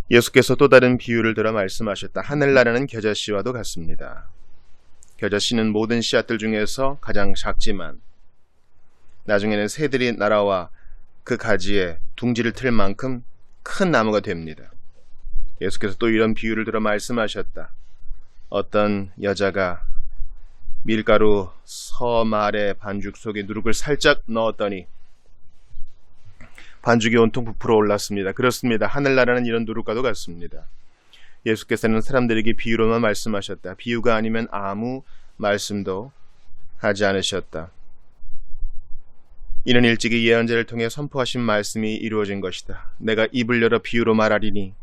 예수께서 또 다른 비유를 들어 말씀하셨다. 하늘나라는 겨자씨와도 같습니다. 겨자씨는 모든 씨앗들 중에서 가장 작지만 나중에는 새들이 날아와 그 가지에 둥지를 틀 만큼 큰 나무가 됩니다. 예수께서 또 이런 비유를 들어 말씀하셨다. 어떤 여자가 밀가루 서말의 반죽 속에 누룩을 살짝 넣었더니 반죽이 온통 부풀어 올랐습니다. 그렇습니다. 하늘나라는 이런 누룩과도 같습니다. 예수께서는 사람들에게 비유로만 말씀하셨다. 비유가 아니면 아무 말씀도 하지 않으셨다. 이는 일찍이 예언자를 통해 선포하신 말씀이 이루어진 것이다. 내가 입을 열어 비유로 말하리니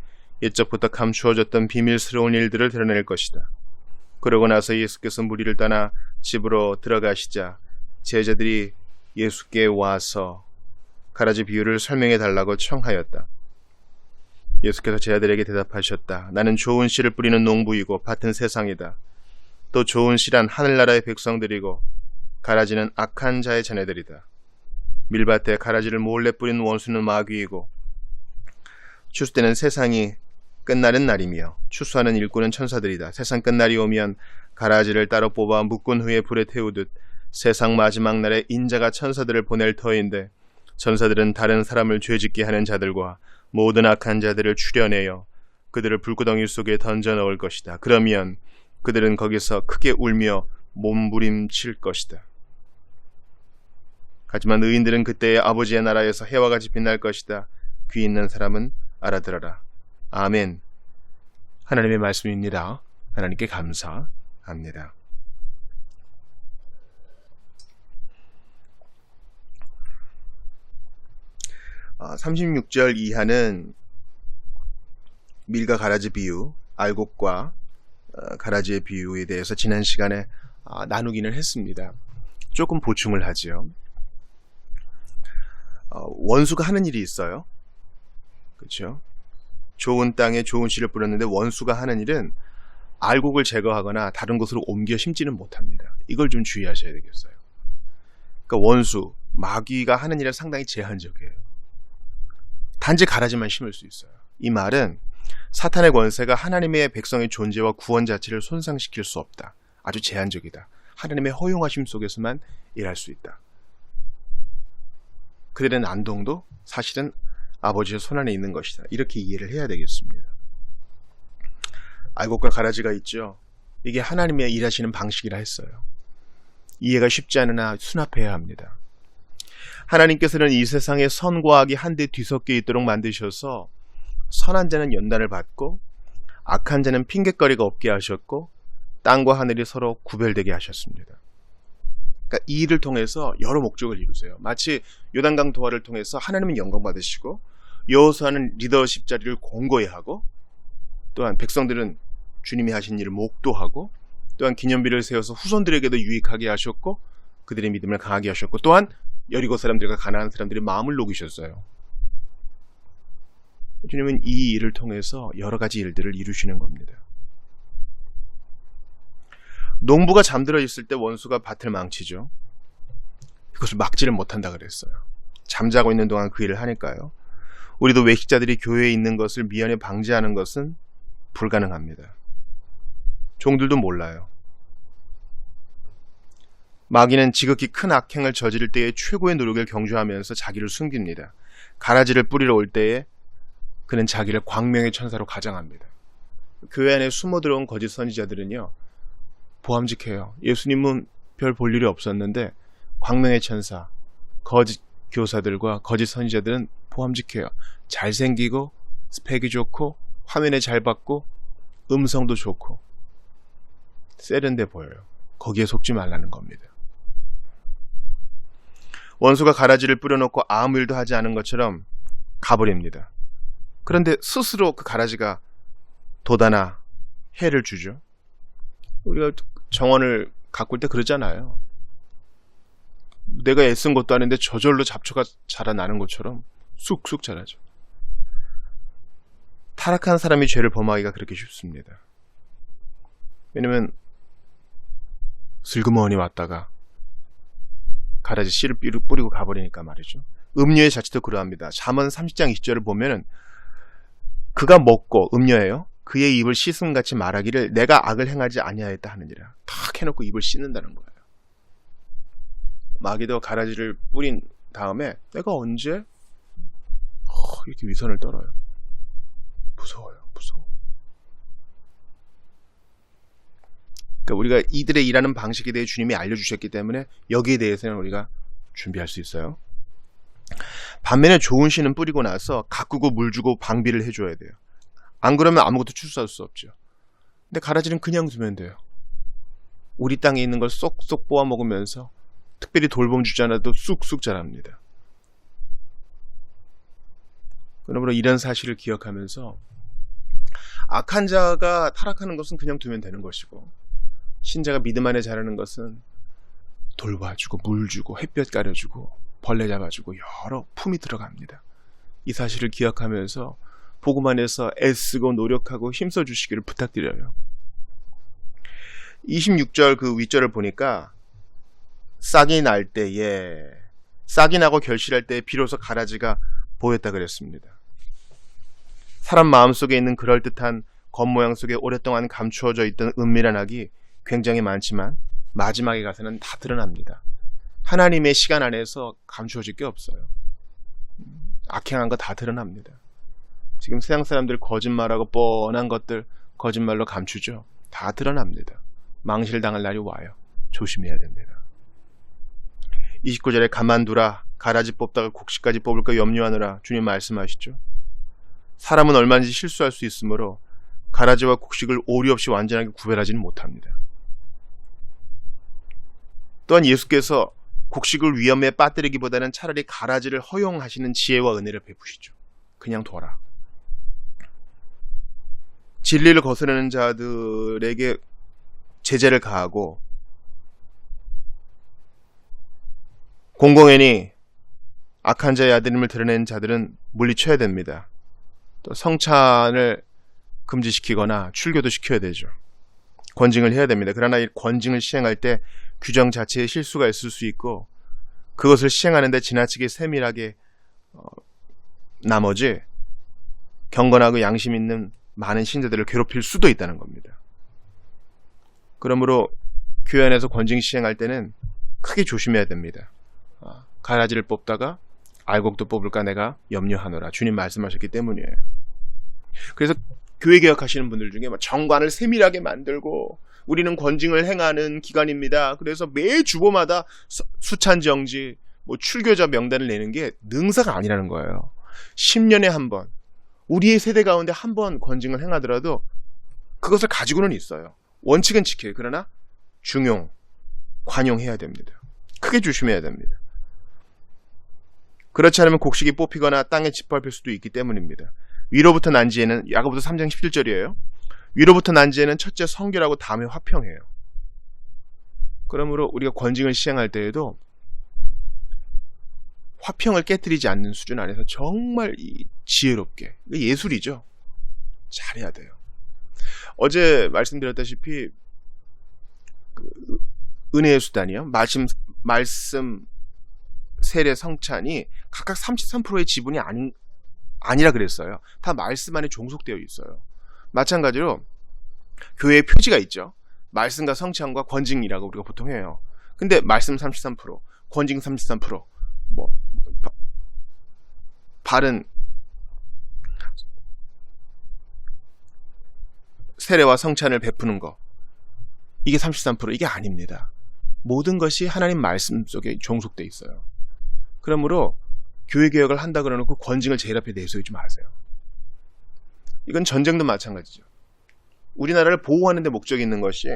옛적부터 감추어졌던 비밀스러운 일들을 드러낼 것이다. 그러고 나서 예수께서 무리를 떠나 집으로 들어가시자 제자들이 예수께 와서 가라지 비유를 설명해 달라고 청하였다. 예수께서 제자들에게 대답하셨다. 나는 좋은 씨를 뿌리는 농부이고 밭은 세상이다. 또 좋은 씨란 하늘나라의 백성들이고 가라지는 악한 자의 자녀들이다. 밀밭에 가라지를 몰래 뿌린 원수는 마귀이고 추수 때는 세상이 끝나는 날이며 추수하는 일꾼은 천사들이다. 세상 끝날이 오면 가라지를 따로 뽑아 묶은 후에 불에 태우듯 세상 마지막 날에 인자가 천사들을 보낼 터인데 천사들은 다른 사람을 죄짓게 하는 자들과 모든 악한 자들을 추려내어 그들을 불구덩이 속에 던져 넣을 것이다. 그러면 그들은 거기서 크게 울며 몸부림칠 것이다. 하지만 의인들은 그때의 아버지의 나라에서 해와 같이 빛날 것이다. 귀 있는 사람은 알아들어라. 아멘. 하나님의 말씀입니다. 하나님께 감사합니다. 아, 36절 이하는 밀과 가라지 비유, 알곡과 가라지의 비유에 대해서 지난 시간에 나누기는 했습니다. 조금 보충을 하죠. 원수가 하는 일이 있어요. 그렇죠? 좋은 땅에 좋은 씨를 뿌렸는데 원수가 하는 일은 알곡을 제거하거나 다른 곳으로 옮겨 심지는 못합니다. 이걸 좀 주의하셔야 되겠어요. 그러니까 원수, 마귀가 하는 일은 상당히 제한적이에요. 단지 가라지만 심을 수 있어요. 이 말은 사탄의 권세가 하나님의 백성의 존재와 구원 자체를 손상시킬 수 없다. 아주 제한적이다. 하나님의 허용하심 속에서만 일할 수 있다. 그들의 난동도 사실은 아버지의 손안에 있는 것이다. 이렇게 이해를 해야 되겠습니다. 알곡과 가라지가 있죠. 이게 하나님의 일하시는 방식이라 했어요. 이해가 쉽지 않으나 수납해야 합니다. 하나님께서는 이 세상에 선과 악이 한데 뒤섞여 있도록 만드셔서 선한 자는 연단을 받고 악한 자는 핑곗거리가 없게 하셨고 땅과 하늘이 서로 구별되게 하셨습니다. 그러니까 이 일을 통해서 여러 목적을 이루세요. 마치 요단강 도하를 통해서 하나님은 영광 받으시고 여호수아는 리더십 자리를 공고히 하고 또한 백성들은 주님이 하신 일을 목도하고 또한 기념비를 세워서 후손들에게도 유익하게 하셨고 그들의 믿음을 강하게 하셨고 또한 여리고 사람들과 가나안 사람들의 마음을 녹이셨어요. 주님은 이 일을 통해서 여러 가지 일들을 이루시는 겁니다. 농부가 잠들어 있을 때 원수가 밭을 망치죠. 그것을 막지를 못한다 그랬어요. 잠자고 있는 동안 그 일을 하니까요. 우리도 외식자들이 교회에 있는 것을 미연에 방지하는 것은 불가능합니다. 종들도 몰라요. 마귀는 지극히 큰 악행을 저지를 때에 최고의 노력을 경주하면서 자기를 숨깁니다. 가라지를 뿌리러 올 때에 그는 자기를 광명의 천사로 가장합니다. 교회 안에 숨어 들어온 거짓 선지자들은요, 보암직해요. 예수님은 별 볼 일이 없었는데 광명의 천사, 거짓 교사들과 거짓 선지자들은 보암직해요. 잘생기고 스펙이 좋고 화면에 잘 받고 음성도 좋고 세련돼 보여요. 거기에 속지 말라는 겁니다. 원수가 가라지를 뿌려놓고 아무 일도 하지 않은 것처럼 가버립니다. 그런데 스스로 그 가라지가 돋아나 해를 주죠. 우리가 정원을 가꿀 때 그러잖아요. 내가 애쓴 것도 아닌데 저절로 잡초가 자라나는 것처럼 쑥쑥 자라죠. 타락한 사람이 죄를 범하기가 그렇게 쉽습니다. 왜냐면 슬그머니 왔다가 가라지 씨를 뿌리고 가버리니까 말이죠. 음료의 자체도 그러합니다. 잠언 30장 20절을 보면은 그가 먹고 음녀예요. 그의 입을 씻음같이 말하기를 내가 악을 행하지 아니하였다 하느니라. 탁 해놓고 입을 씻는다는 거예요. 마귀도 가라지를 뿌린 다음에 내가 언제 이렇게 위선을 떨어요. 무서워요. 무서워. 그러니까 우리가 이들의 일하는 방식에 대해 주님이 알려주셨기 때문에 여기에 대해서는 우리가 준비할 수 있어요. 반면에 좋은 씨는 뿌리고 나서 가꾸고 물 주고 방비를 해줘야 돼요. 안 그러면 아무것도 출수할 수 없죠. 근데 가라지는 그냥 두면 돼요. 우리 땅에 있는 걸 쏙쏙 뽑아 먹으면서 특별히 돌봄 주지 않아도 쑥쑥 자랍니다. 그러므로 이런 사실을 기억하면서 악한 자가 타락하는 것은 그냥 두면 되는 것이고 신자가 믿음 안에 자라는 것은 돌봐주고 물 주고 햇볕 가려주고 벌레 잡아주고 여러 품이 들어갑니다. 이 사실을 기억하면서 복음 안에서 애쓰고 노력하고 힘써 주시기를 부탁드려요. 26절 그 윗절을 보니까 싹이 날 때에 싹이 나고 결실할 때에 비로소 가라지가 보였다 그랬습니다. 사람 마음속에 있는 그럴듯한 겉모양 속에 오랫동안 감추어져 있던 은밀한 악이 굉장히 많지만 마지막에 가서는 다 드러납니다. 하나님의 시간 안에서 감추어질 게 없어요. 악행한 거 다 드러납니다. 지금 세상 사람들 거짓말하고 뻔한 것들 거짓말로 감추죠. 다 드러납니다. 망실당할 날이 와요. 조심해야 됩니다. 29절에 가만두라 가라지 뽑다가 곡식까지 뽑을까 염려하느라 주님 말씀하시죠. 사람은 얼마든지 실수할 수 있으므로 가라지와 곡식을 오류 없이 완전하게 구별하지는 못합니다. 또한 예수께서 곡식을 위험에 빠뜨리기보다는 차라리 가라지를 허용하시는 지혜와 은혜를 베푸시죠. 그냥 둬라. 진리를 거스르는 자들에게 제재를 가하고 공공연히 악한 자의 아들임을 드러낸 자들은 물리쳐야 됩니다. 또 성찬을 금지시키거나 출교도 시켜야 되죠. 권징을 해야 됩니다. 그러나 이 권징을 시행할 때 규정 자체에 실수가 있을 수 있고 그것을 시행하는데 지나치게 세밀하게 나머지 경건하고 양심 있는 많은 신자들을 괴롭힐 수도 있다는 겁니다. 그러므로 교회 안에서 권징 시행할 때는 크게 조심해야 됩니다. 가라지를 뽑다가 알곡도 뽑을까 내가 염려하노라. 주님 말씀하셨기 때문이에요. 그래서 교회 개혁하시는 분들 중에 정관을 세밀하게 만들고 우리는 권징을 행하는 기관입니다. 그래서 매 주보마다 수찬정지, 출교자 명단을 내는 게 능사가 아니라는 거예요. 10년에 한 번, 우리의 세대 가운데 한 번 권징을 행하더라도 그것을 가지고는 있어요. 원칙은 지켜요. 그러나 중용, 관용해야 됩니다. 크게 조심해야 됩니다. 그렇지 않으면 곡식이 뽑히거나 땅에 짓밟힐 수도 있기 때문입니다. 위로부터 난지에는 야고보서 3장 17절이에요. 위로부터 난지에는 첫째 성결하고 다음에 화평해요. 그러므로 우리가 권징을 시행할 때에도 화평을 깨뜨리지 않는 수준 안에서 정말 지혜롭게, 예술이죠. 잘해야 돼요. 어제 말씀드렸다시피 은혜의 수단이요. 말씀 세례 성찬이 각각 33%의 지분이 아니라 그랬어요. 다 말씀 안에 종속되어 있어요. 마찬가지로 교회에 표지가 있죠. 말씀과 성찬과 권징이라고 우리가 보통 해요. 근데 말씀 33%, 권징 33%, 바른 세례와 성찬을 베푸는 거, 이게 33%, 이게 아닙니다. 모든 것이 하나님 말씀 속에 종속되어 있어요. 그러므로 교회 개혁을 한다 그러놓고 권징을 제일 앞에 내세우지 마세요. 이건 전쟁도 마찬가지죠. 우리나라를 보호하는 데 목적이 있는 것이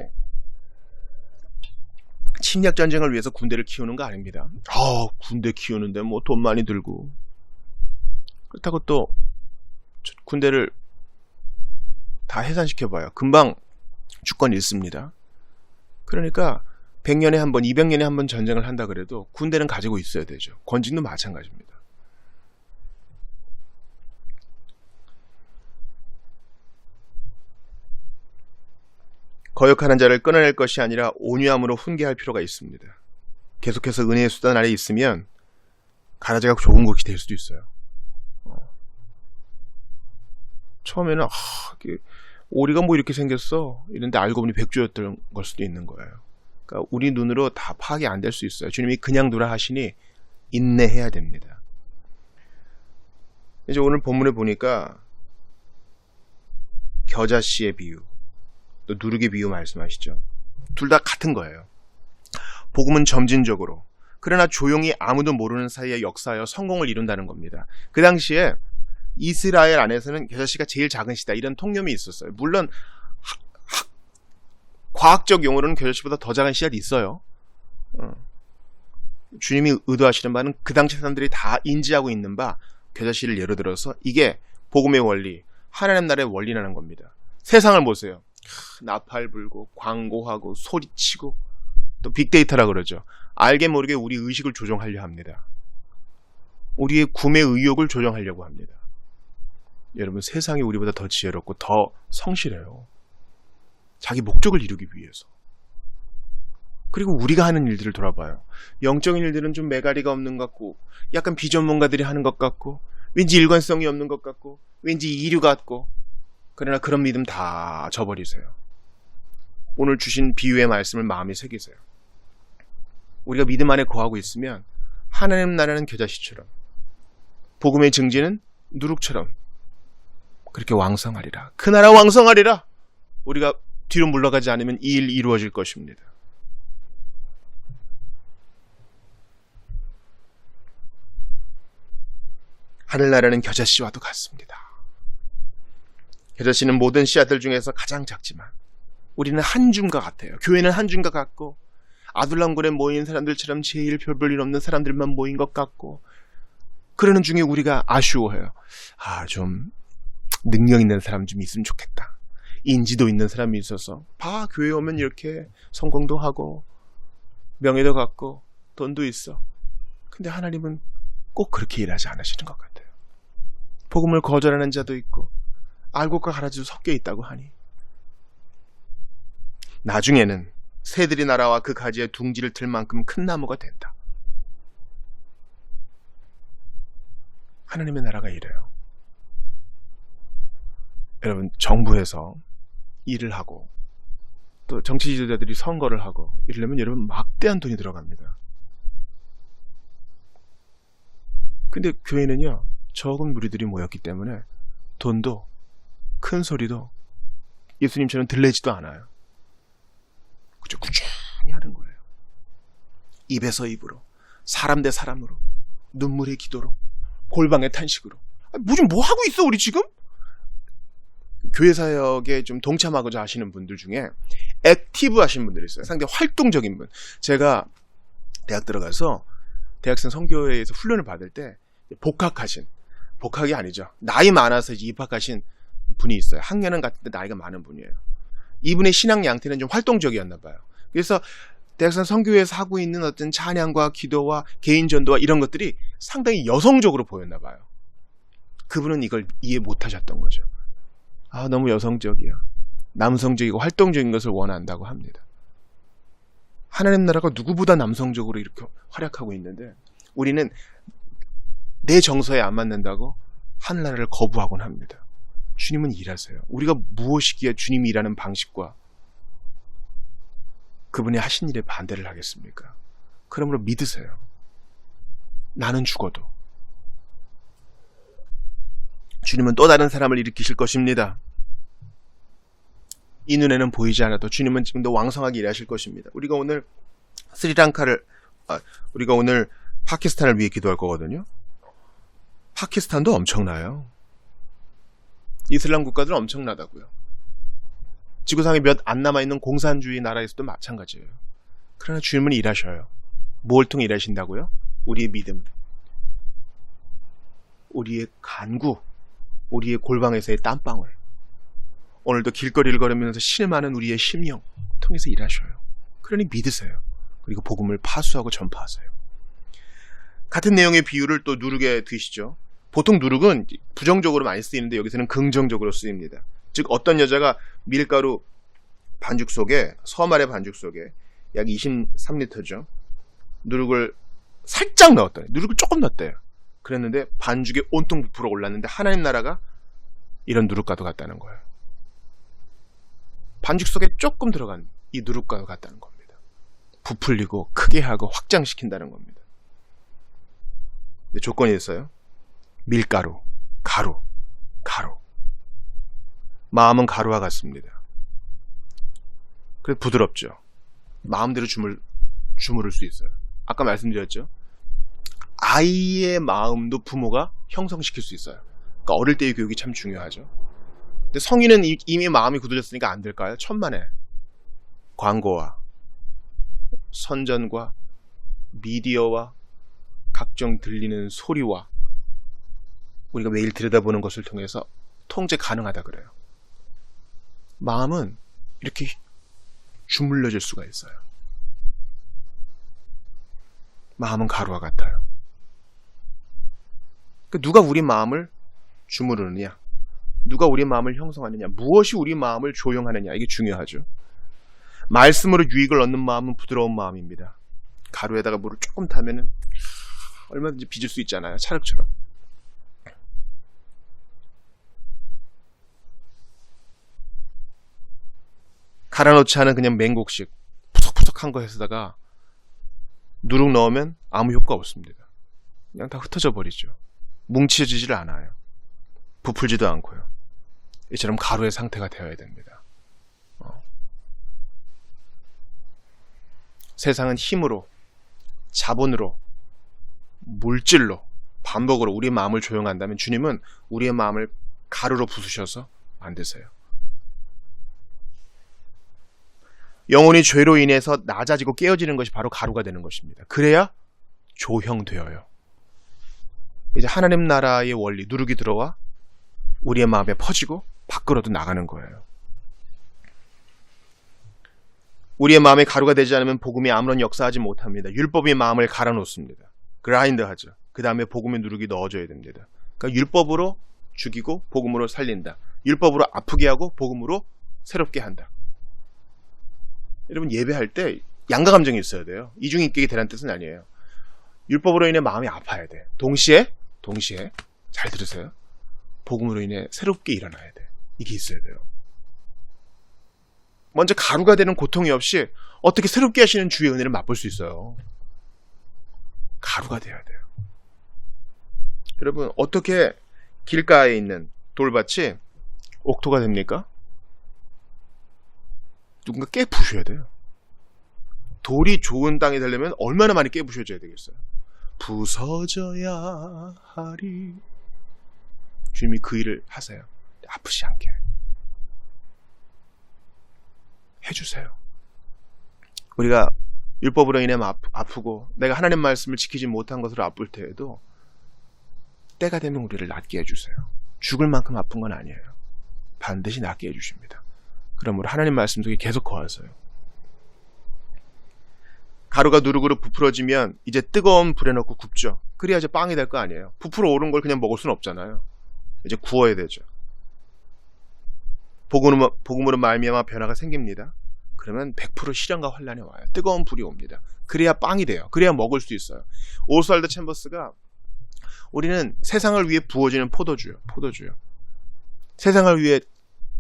침략 전쟁을 위해서 군대를 키우는 거 아닙니다. 군대 키우는데 돈 많이 들고, 그렇다고 또 군대를 다 해산시켜봐요. 금방 주권 잃습니다. 그러니까 100년에 한 번, 200년에 한 번 전쟁을 한다 그래도 군대는 가지고 있어야 되죠. 권징도 마찬가지입니다. 거역하는 자를 끊어낼 것이 아니라 온유함으로 훈계할 필요가 있습니다. 계속해서 은혜의 수단 아래 있으면 가라지가 좋은 것이 될 수도 있어요. 처음에는 오리가 뭐 이렇게 생겼어 이런데 알고 보니 백조였던 걸 수도 있는 거예요. 그러니까 우리 눈으로 다 파악이 안 될 수 있어요. 주님이 그냥 두라 하시니 인내해야 됩니다. 이제 오늘 본문에 보니까 겨자씨의 비유, 또 누룩의 비유 말씀하시죠. 둘 다 같은 거예요. 복음은 점진적으로, 그러나 조용히 아무도 모르는 사이에 역사하여 성공을 이룬다는 겁니다. 그 당시에 이스라엘 안에서는 겨자씨가 제일 작은 씨다 이런 통념이 있었어요. 물론 과학적 용어로는 겨자씨보다 더 작은 씨앗이 있어요. 주님이 의도하시는 바는 그 당시 사람들이 다 인지하고 있는 바 겨자씨를 예로 들어서 이게 복음의 원리, 하나님 나라의 원리라는 겁니다. 세상을 보세요. 나팔 불고 광고하고 소리치고 또 빅데이터라 그러죠. 알게 모르게 우리 의식을 조종하려 합니다. 우리의 구매 의욕을 조정하려고 합니다. 여러분, 세상이 우리보다 더 지혜롭고 더 성실해요. 자기 목적을 이루기 위해서. 그리고 우리가 하는 일들을 돌아봐요. 영적인 일들은 좀 매가리가 없는 것 같고, 약간 비전문가들이 하는 것 같고, 왠지 일관성이 없는 것 같고, 왠지 이류 같고, 그러나 그런 믿음 다 저버리세요. 오늘 주신 비유의 말씀을 마음에 새기세요. 우리가 믿음 안에 거하고 있으면 하나님 나라는 겨자씨처럼, 복음의 증진은 누룩처럼 그렇게 왕성하리라. 그 나라 왕성하리라. 우리가 뒤로 물러가지 않으면 이 일 이루어질 것입니다. 하늘나라는 겨자씨와도 같습니다. 겨자씨는 모든 씨앗들 중에서 가장 작지만 우리는 한 줌과 같아요. 교회는 한 줌과 같고 아둘람굴에 모인 사람들처럼 제일 별 볼 일 없는 사람들만 모인 것 같고, 그러는 중에 우리가 아쉬워해요. 좀 능력 있는 사람 좀 있으면 좋겠다. 인지도 있는 사람이 있어서 교회에 오면 이렇게 성공도 하고 명예도 갖고 돈도 있어. 근데 하나님은 꼭 그렇게 일하지 않으시는 것 같아요. 복음을 거절하는 자도 있고 알곡과 가라지도 섞여 있다고 하니 나중에는 새들이 날아와 그 가지에 둥지를 틀 만큼 큰 나무가 된다. 하나님의 나라가 이래요. 여러분, 정부에서 일을 하고 또 정치 지도자들이 선거를 하고 이러려면 여러분 막대한 돈이 들어갑니다. 근데 교회는요, 적은 무리들이 모였기 때문에 돈도 큰 소리도 예수님처럼 들리지도 않아요. 그저 꾸준히 하는 거예요. 입에서 입으로, 사람 대 사람으로, 눈물의 기도로, 골방의 탄식으로. 뭐 하고 있어 우리 지금? 교회 사역에 좀 동참하고자 하시는 분들 중에 액티브 하신 분들이 있어요. 상당히 활동적인 분. 제가 대학 들어가서 대학생 선교회에서 훈련을 받을 때 복학이 아니죠. 나이 많아서 입학하신 분이 있어요. 학년은 같은데 나이가 많은 분이에요. 이분의 신앙 양태는 좀 활동적이었나 봐요. 그래서 대학생 선교회에서 하고 있는 어떤 찬양과 기도와 개인 전도와 이런 것들이 상당히 여성적으로 보였나 봐요. 그분은 이걸 이해 못하셨던 거죠. 너무 여성적이야. 남성적이고 활동적인 것을 원한다고 합니다. 하나님 나라가 누구보다 남성적으로 이렇게 활약하고 있는데 우리는 내 정서에 안 맞는다고 하늘나라를 거부하곤 합니다. 주님은 일하세요. 우리가 무엇이기에 주님이 일하는 방식과 그분이 하신 일에 반대를 하겠습니까? 그러므로 믿으세요. 나는 죽어도 주님은 또 다른 사람을 일으키실 것입니다. 이 눈에는 보이지 않아도 주님은 지금도 왕성하게 일하실 것입니다. 우리가 오늘 파키스탄을 위해 기도할 거거든요. 파키스탄도 엄청나요. 이슬람 국가들은 엄청나다고요. 지구상에 몇 안 남아있는 공산주의 나라에서도 마찬가지예요. 그러나 주님은 일하셔요. 뭘 통해 일하신다고요? 우리의 믿음, 우리의 간구, 우리의 골방에서의 땀방울, 오늘도 길거리를 걸으면서 신음하는 우리의 심령 통해서 일하셔요. 그러니 믿으세요. 그리고 복음을 파수하고 전파하세요. 같은 내용의 비유를 또 누룩에 드시죠. 보통 누룩은 부정적으로 많이 쓰이는데 여기서는 긍정적으로 쓰입니다. 즉 어떤 여자가 밀가루 반죽 속에, 서말의 반죽 속에 약 23리터죠. 누룩을 살짝 넣었더니, 누룩을 조금 넣었대요. 그랬는데 반죽이 온통 부풀어 올랐는데 하나님 나라가 이런 누룩과도 같다는 거예요. 반죽 속에 조금 들어간 이 누룩과도 같다는 겁니다. 부풀리고 크게 하고 확장시킨다는 겁니다. 근데 조건이 있어요. 밀가루, 가루. 마음은 가루와 같습니다. 그래서 부드럽죠. 마음대로 주무를 수 있어요. 아까 말씀드렸죠. 아이의 마음도 부모가 형성시킬 수 있어요. 그러니까 어릴 때의 교육이 참 중요하죠. 근데 성인은 이미 마음이 굳어졌으니까 안 될까요? 천만에. 광고와 선전과 미디어와 각종 들리는 소리와 우리가 매일 들여다보는 것을 통해서 통제 가능하다 그래요. 마음은 이렇게 주물러질 수가 있어요. 마음은 가루와 같아요. 누가 우리 마음을 주무르느냐, 누가 우리 마음을 형성하느냐, 무엇이 우리 마음을 조용하느냐, 이게 중요하죠. 말씀으로 유익을 얻는 마음은 부드러운 마음입니다. 가루에다가 물을 조금 타면은 얼마든지 빚을 수 있잖아요. 찰흙처럼. 갈아놓지 않은 그냥 맹곡식 푸석푸석한 거에다가 누룩 넣으면 아무 효과 없습니다. 그냥 다 흩어져 버리죠. 뭉치지질 않아요. 부풀지도 않고요. 이처럼 가루의 상태가 되어야 됩니다. 세상은 힘으로, 자본으로, 물질로, 반복으로 우리 마음을 조용한다면 주님은 우리의 마음을 가루로 부수셔서 만드세요. 영혼이 죄로 인해서 낮아지고 깨어지는 것이 바로 가루가 되는 것입니다. 그래야 조형되어요. 이제 하나님 나라의 원리, 누룩이 들어와 우리의 마음에 퍼지고 밖으로도 나가는 거예요. 우리의 마음에 가루가 되지 않으면 복음이 아무런 역사하지 못합니다. 율법이 마음을 갈아놓습니다. 그라인드하죠. 그 다음에 복음의 누룩이 넣어줘야 됩니다. 그러니까 율법으로 죽이고 복음으로 살린다. 율법으로 아프게 하고 복음으로 새롭게 한다. 여러분, 예배할 때 양가 감정이 있어야 돼요. 이중인격이 되라는 뜻은 아니에요. 율법으로 인해 마음이 아파야 돼. 동시에 잘 들으세요. 복음으로 인해 새롭게 일어나야 돼. 이게 있어야 돼요. 먼저 가루가 되는 고통이 없이 어떻게 새롭게 하시는 주의 은혜를 맛볼 수 있어요. 가루가 돼야 돼요. 여러분, 어떻게 길가에 있는 돌밭이 옥토가 됩니까? 누군가 깨부셔야 돼요. 돌이 좋은 땅이 되려면 얼마나 많이 깨부셔져야 되겠어요. 부서져야 하리. 주님이 그 일을 하세요. 아프지 않게 해주세요. 우리가 율법으로 인해 아프고 내가 하나님 말씀을 지키지 못한 것으로 아플 때에도 때가 되면 우리를 낫게 해주세요. 죽을 만큼 아픈 건 아니에요. 반드시 낫게 해주십니다. 그러므로 하나님 말씀 속에 계속 거하세요. 가루가 누룩으로 부풀어지면 이제 뜨거운 불에 넣고 굽죠. 그래야 이제 빵이 될 거 아니에요. 부풀어 오른 걸 그냥 먹을 수는 없잖아요. 이제 구워야 되죠. 복음으로 말미암아 변화가 생깁니다. 그러면 100% 시련과 환난이 와요. 뜨거운 불이 옵니다. 그래야 빵이 돼요. 그래야 먹을 수 있어요. 오스왈드 챔버스가 우리는 세상을 위해 부어지는 포도주요. 세상을 위해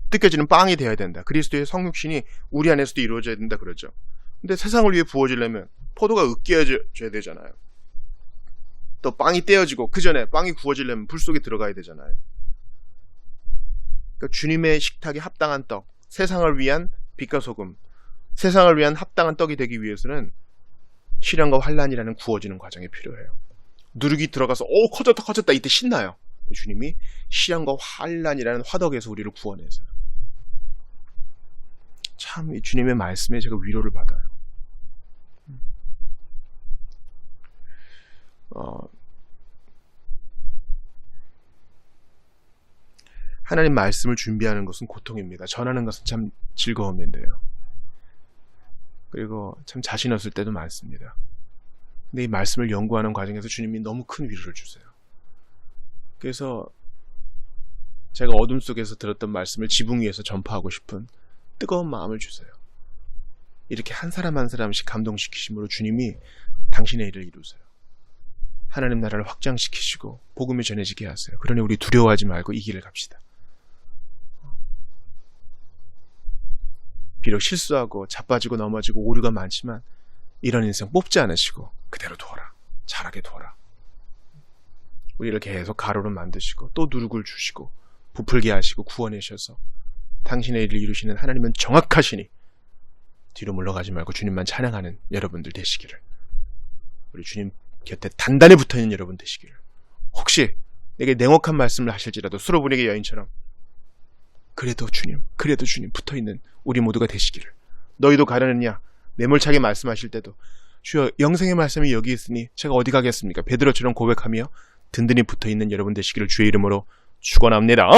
뜯겨지는 빵이 되어야 된다. 그리스도의 성육신이 우리 안에서도 이루어져야 된다 그러죠. 근데 세상을 위해 부어지려면 포도가 으깨어져야 되잖아요. 또 빵이 떼어지고 그 전에 빵이 구워지려면 불 속에 들어가야 되잖아요. 그러니까 주님의 식탁에 합당한 떡, 세상을 위한 빛과 소금, 세상을 위한 합당한 떡이 되기 위해서는 시련과 환난이라는 구워지는 과정이 필요해요. 누룩이 들어가서 커졌다 이때 신나요. 주님이 시련과 환난이라는 화덕에서 우리를 구원해서요. 참 이 주님의 말씀에 제가 위로를 받아요. 하나님 말씀을 준비하는 것은 고통입니다. 전하는 것은 참 즐거움인데요. 그리고 참 자신 없을 때도 많습니다. 근데 이 말씀을 연구하는 과정에서 주님이 너무 큰 위로를 주세요. 그래서 제가 어둠 속에서 들었던 말씀을 지붕 위에서 전파하고 싶은 뜨거운 마음을 주세요. 이렇게 한 사람 한 사람씩 감동시키심으로 주님이 당신의 일을 이루세요. 하나님 나라를 확장시키시고 복음이 전해지게 하세요. 그러니 우리 두려워하지 말고 이 길을 갑시다. 비록 실수하고 자빠지고 넘어지고 오류가 많지만 이런 인생 뽑지 않으시고 그대로 두어라. 잘하게 두어라. 우리를 계속 가로로 만드시고 또 누룩을 주시고 부풀게 하시고 구원하셔서 당신의 일을 이루시는 하나님은 정확하시니 뒤로 물러가지 말고 주님만 찬양하는 여러분들 되시기를, 우리 주님 곁에 단단히 붙어있는 여러분 되시기를, 혹시 내게 냉혹한 말씀을 하실지라도 수로분에게 여인처럼 그래도 주님 붙어있는 우리 모두가 되시기를, 너희도 가려느냐 매몰차게 말씀하실 때도 주여 영생의 말씀이 여기 있으니 제가 어디 가겠습니까? 베드로처럼 고백하며 든든히 붙어있는 여러분 되시기를 주의 이름으로 축원합니다.